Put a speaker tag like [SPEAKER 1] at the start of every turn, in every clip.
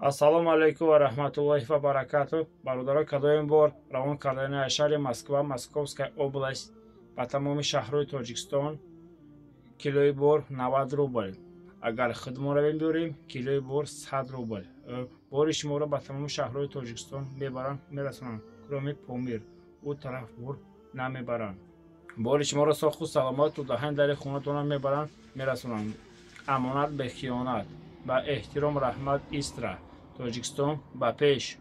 [SPEAKER 1] ассалому алайкум ва раҳматуллоҳи ва баракату. бародарон, кадоим бор равон кардани шаҳри Москва, Московская область ба тамоми шаҳрҳои Тоҷикистон килои бор 90 рубл. Агар хидматро бибурем, килои бор 100 рубл. Бори шуморо ба тамоми шаҳрҳои Тоҷикистон мебаранд, мерасонанд. кроме Помир, у тараф бор намебаранд. бори шуморо сохту саломату даҳани дари хонатонам мебаранд, мерасонанд. амонат бе хиёнат. با احترام رحمت ایسترا توجیکستان با پیش.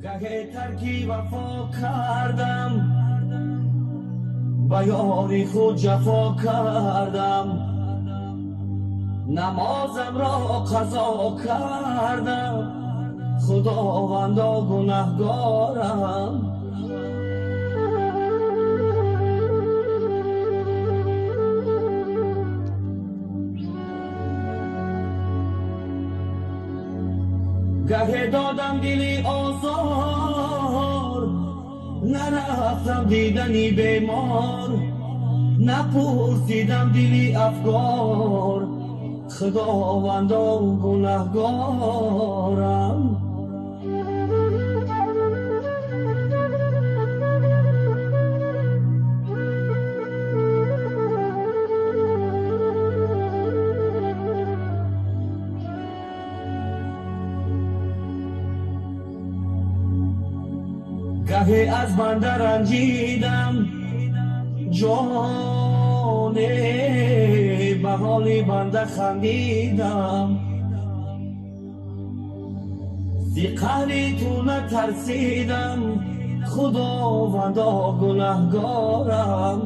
[SPEAKER 2] گه ترکی وفا کردم با یاری خود جفا کردم نمازم را قضا کردم خداوندا گناهگارم گه دادم دلی آزار نرفتم دیدنی بیمار نپرسیدم دلی افگار خداوندا گناهگارم گهی از بنده رنجیدم جان به حال بنده خندیدم زی قهری تو نترسیدم خداوندا گناهگارم